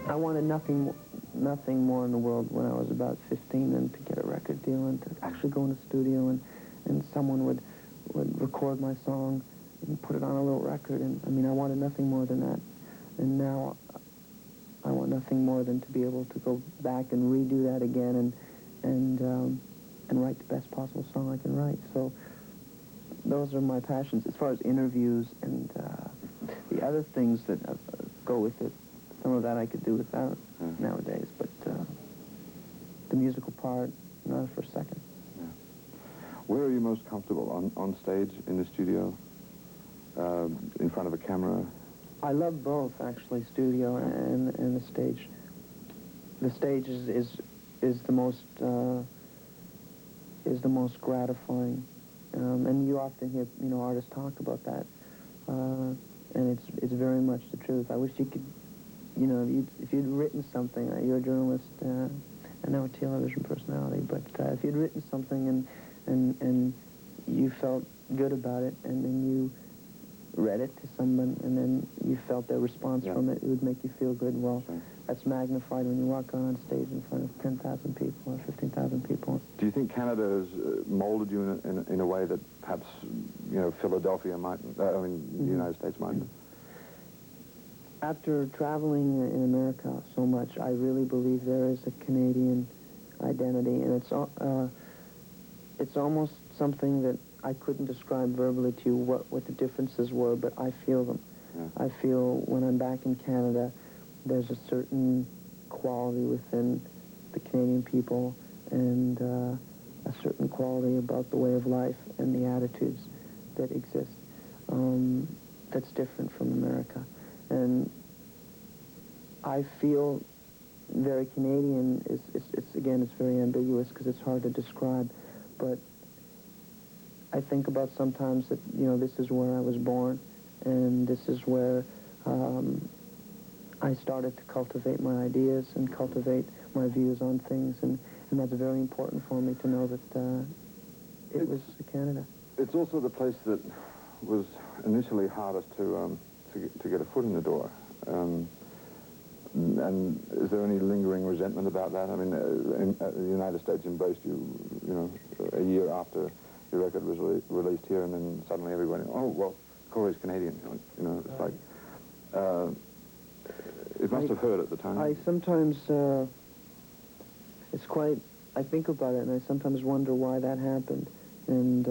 I wanted nothing more in the world when I was about 15 than to get a record deal and to actually go in the studio and someone would record my song and put it on a little record. And I mean, I wanted nothing more than that. And now I want nothing more than to be able to go back and redo that again and write the best possible song I can write. So those are my passions. As far as interviews and the other things that go with it, some of that I could do without nowadays, but the musical part, not for a second. Yeah. Where are you most comfortable? On stage, in the studio, in front of a camera? I love both, actually, studio and the stage. The stage is the most gratifying, and you often hear artists talk about that, and it's very much the truth. I wish you could, if you'd written something. You're a journalist and now a television personality, but if you'd written something and you felt good about it, and then you read it to someone, and then you felt their response from it, it would make you feel good. Well, that's magnified when you walk on stage in front of 10,000 people or 15,000 people. Do you think Canada has molded you in a way that perhaps, Philadelphia might, the United States might? After traveling in America so much, I really believe there is a Canadian identity, and it's almost something that I couldn't describe verbally to you what the differences were, but I feel them. Yeah. I feel when I'm back in Canada, there's a certain quality within the Canadian people and a certain quality about the way of life and the attitudes that exist that's different from America. And I feel very Canadian. It's very ambiguous because it's hard to describe, but I think about sometimes that, this is where I was born, and this is where I started to cultivate my ideas and cultivate my views on things, and that's very important for me to know that it was Canada. It's also the place that was initially hardest to get a foot in the door. And is there any lingering resentment about that? I mean, the United States embraced you, a year after your record was released here, and then suddenly everybody, oh, well, Corey's Canadian. It's like, it must have hurt at the time. I sometimes, I think about it, and I sometimes wonder why that happened. And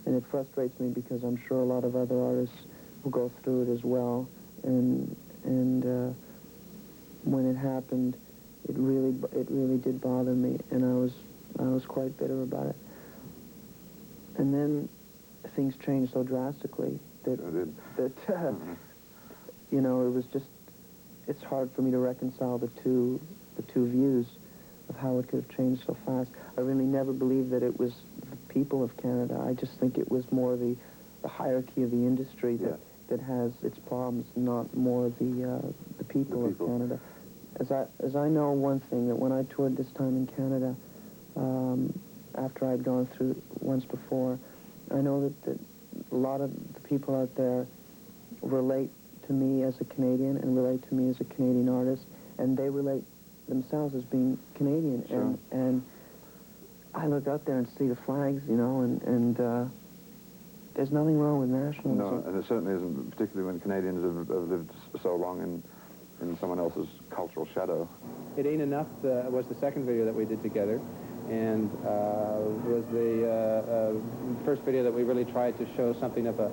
it frustrates me because I'm sure a lot of other artists will go through it as well. And when it happened, it really did bother me, and I was quite bitter about it. And then things changed so drastically that it was just, it's hard for me to reconcile the two views of how it could have changed so fast. I really never believed that it was the people of Canada. I just think it was more the hierarchy of the industry that has its problems, not more the people of Canada. As I know one thing, that when I toured this time in Canada, after I'd gone through once before, I know that a lot of the people out there relate to me as a Canadian and relate to me as a Canadian artist, and they relate themselves as being Canadian. Sure. And I look out there and see the flags, and there's nothing wrong with nationalism. No, and it certainly isn't, particularly when Canadians have lived so long in someone else's cultural shadow. It Ain't Enough was the second video that we did together, and was the first video that we really tried to show something of a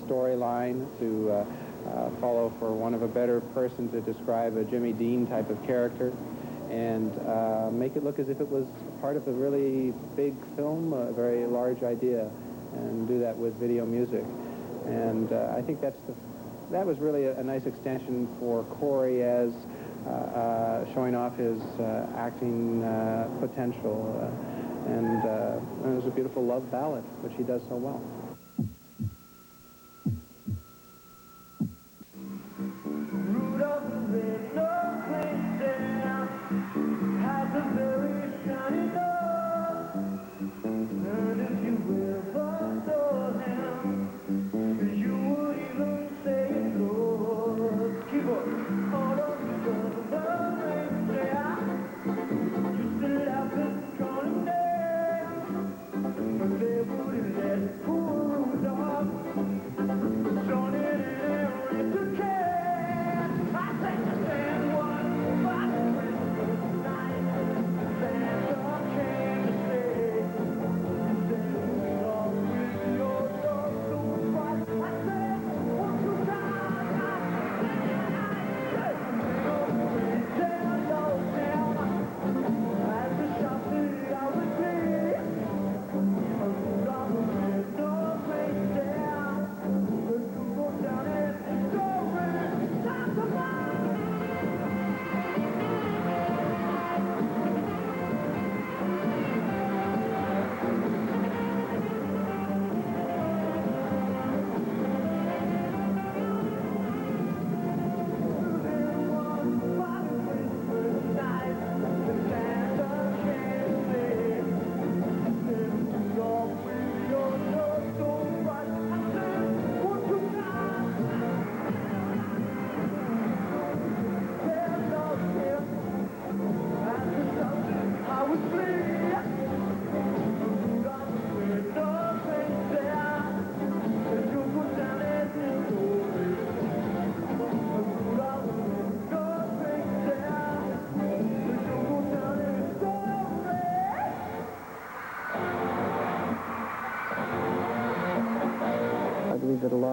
storyline to follow, for want of a better person to describe, a Jimmy Dean type of character, and make it look as if it was part of a really big film, a very large idea, and do that with video music. And I think that was really a nice extension for Corey as showing off his acting potential, and it was a beautiful love ballad, which he does so well. Keep on.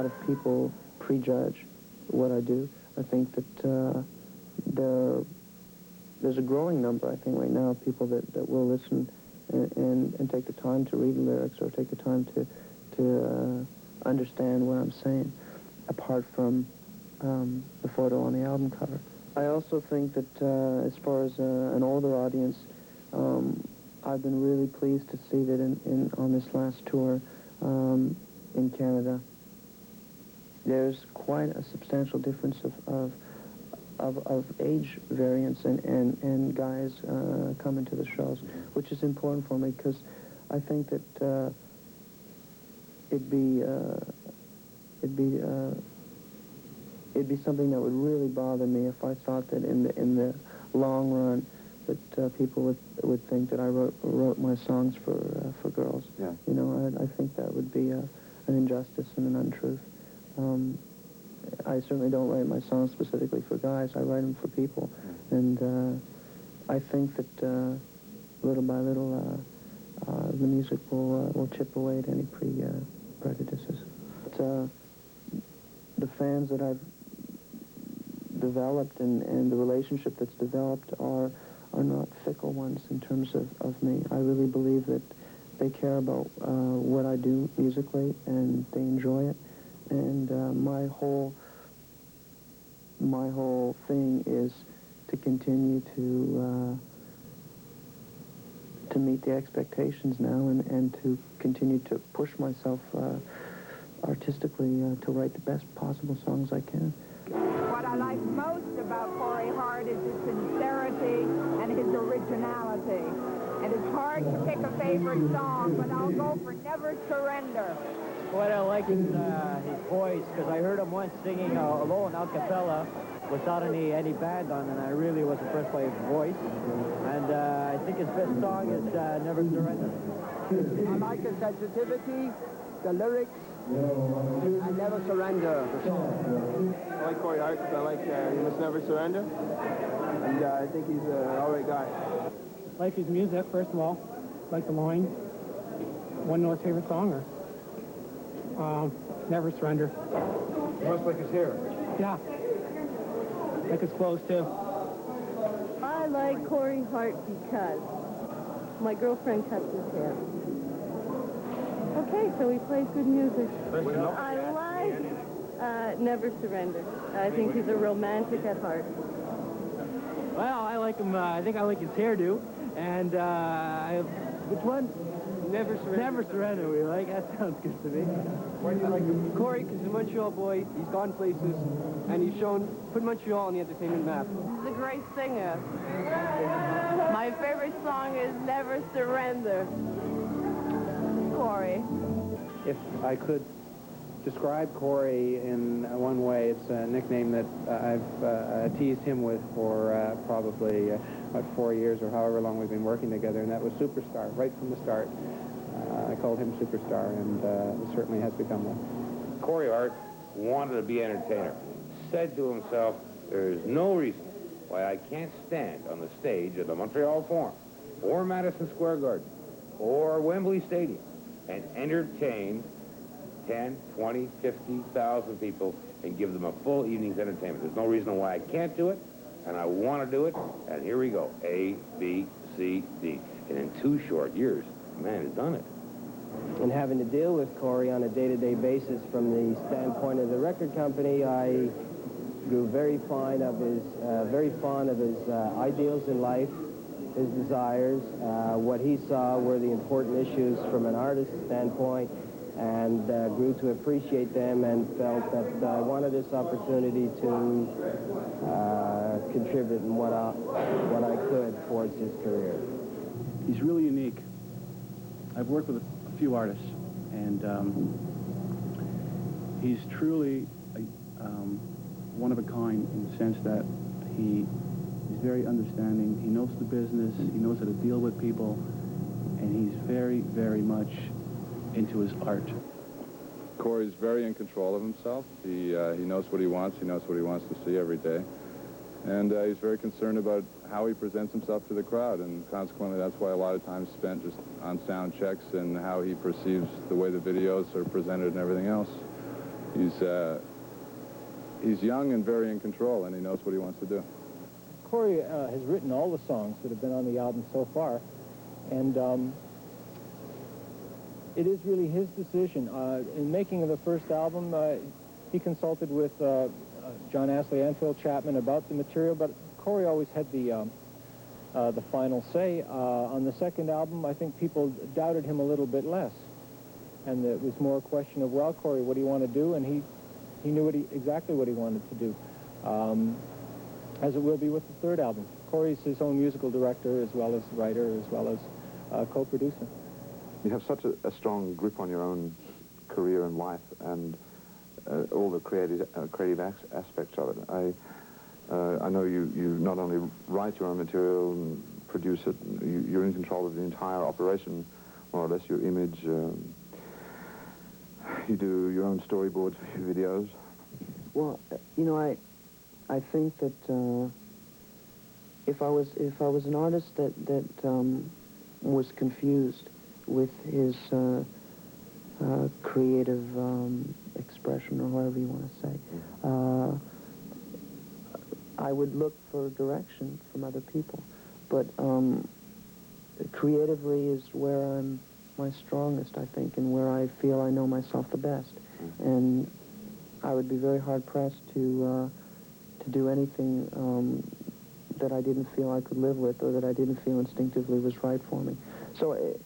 of people prejudge what I do. I think that there's a growing number, I think, right now of people that will listen and take the time to read the lyrics or take the time to understand what I'm saying, apart from the photo on the album cover. I also think that as far as an older audience, I've been really pleased to see that on this last tour in Canada, there's quite a substantial difference of age variance and guys coming to the shows, which is important for me because I think that it'd be something that would really bother me if I thought that in the long run that people would think that I wrote my songs for girls. Yeah. You know, I think that would be an injustice and an untruth. I certainly don't write my songs specifically for guys. I write them for people. And I think that little by little the music will chip away at any prejudices. But, the fans that I've developed and the relationship that's developed are not fickle ones in terms of me. I really believe that they care about what I do musically and they enjoy it. And my whole thing is to continue to meet the expectations now and to continue to push myself artistically to write the best possible songs I can. What I like most about Corey Hart is his sincerity and his originality. And it's hard to pick a favorite song, but I'll go for Never Surrender. What I like is his voice, because I heard him once singing alone a cappella without any band on, and I really was impressed by his voice. And I think his best song is Never Surrender. I like his sensitivity, the lyrics, and Never Surrender, the song. I like Corey Hart because I like He Must Never Surrender, and I think he's an alright guy. Like his music, first of all. Like the line. One know his favorite song, or Never Surrender. You must like his hair. Yeah. Like his clothes too. I like Corey Hart because my girlfriend cuts his hair. Okay, so he plays good music. I like Never Surrender. I think he's a romantic at heart. Well, I like him. I think I like his hairdo. And which one? Never Surrender. Never Surrender. We like. That sounds good to me. Why do you like him? Corey, because he's a Montreal boy, he's gone places, and he's put Montreal on the entertainment map. He's a great singer. My favorite song is Never Surrender. Corey. If I could describe Corey in one way, it's a nickname that I've teased him with for probably about 4 years or however long we've been working together, and that was Superstar, right from the start. I called him Superstar, and it certainly has become one. Corey Hart wanted to be an entertainer. Said to himself, there is no reason why I can't stand on the stage of the Montreal Forum, or Madison Square Garden, or Wembley Stadium, and entertain 10, 20, 50,000 people and give them a full evening's entertainment. There's no reason why I can't do it, and I want to do it, and here we go. A, B, C, D. And in 2 short years, the man has done it. And having to deal with Corey on a day-to-day basis from the standpoint of the record company, I grew very fond of his ideals in life, his desires, what he saw were the important issues from an artist's standpoint, and grew to appreciate them and felt that I wanted this opportunity to contribute in what I could towards his career. He's really unique. I've worked with a few artists, and he's truly one of a kind in the sense that he's very understanding. He knows the business. He knows how to deal with people, and he's very, very much into his art. Corey's very in control of himself. He knows what he wants. He knows what he wants to see every day. And he's very concerned about how he presents himself to the crowd, and consequently that's why a lot of time is spent just on sound checks and how he perceives the way the videos are presented and everything else. He's young and very in control, and he knows what he wants to do. Corey has written all the songs that have been on the album so far, and it is really his decision. In making the first album, he consulted with John Astley and Phil Chapman about the material, but Corey always had the final say. On the second album, I think people doubted him a little bit less, and it was more a question of, well, Corey, what do you want to do? And he knew exactly what he wanted to do, as it will be with the third album. Corey's his own musical director, as well as writer, as well as co-producer. You have such a strong grip on your own career and life, and all the creative aspects of it. I know you not only write your own material and produce it, you're in control of the entire operation, more or less, your image. You do your own storyboards for your videos. Well, you know, I think that if I was an artist that was confused with his creative expression, or however you want to say, I would look for direction from other people. But creatively is where I'm my strongest, I think, and where I feel I know myself the best. And I would be very hard-pressed to do anything that I didn't feel I could live with, or that I didn't feel instinctively was right for me. So it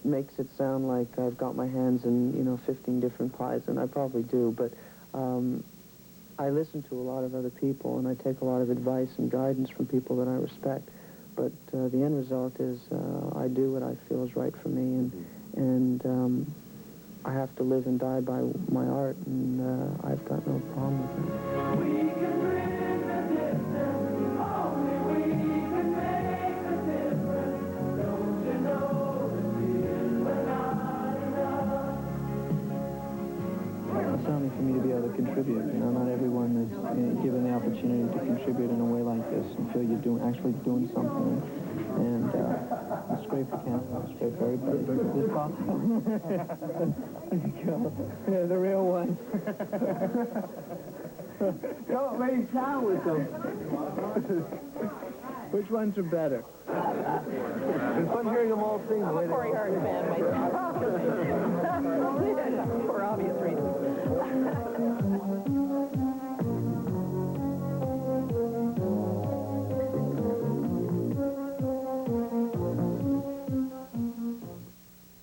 makes it sound like I've got my hands in, 15 different pies, and I probably do, but I listen to a lot of other people, and I take a lot of advice and guidance from people that I respect. But the end result is I do what I feel is right for me, and I have to live and die by my art, and I've got no problem with that. We can bring the distance, only we can make the difference. Don't you know that we're not enough? It's only for me to be able to contribute. Not everyone is given the opportunity to contribute in a way like this and feel you're actually doing something. And it's great for Canada. It's great for everybody. This possible. Yeah, the real one. Don't raise down with them. Which ones are better? It's fun hearing them all sing. I'm a Corey Hart fan myself. For obvious reasons.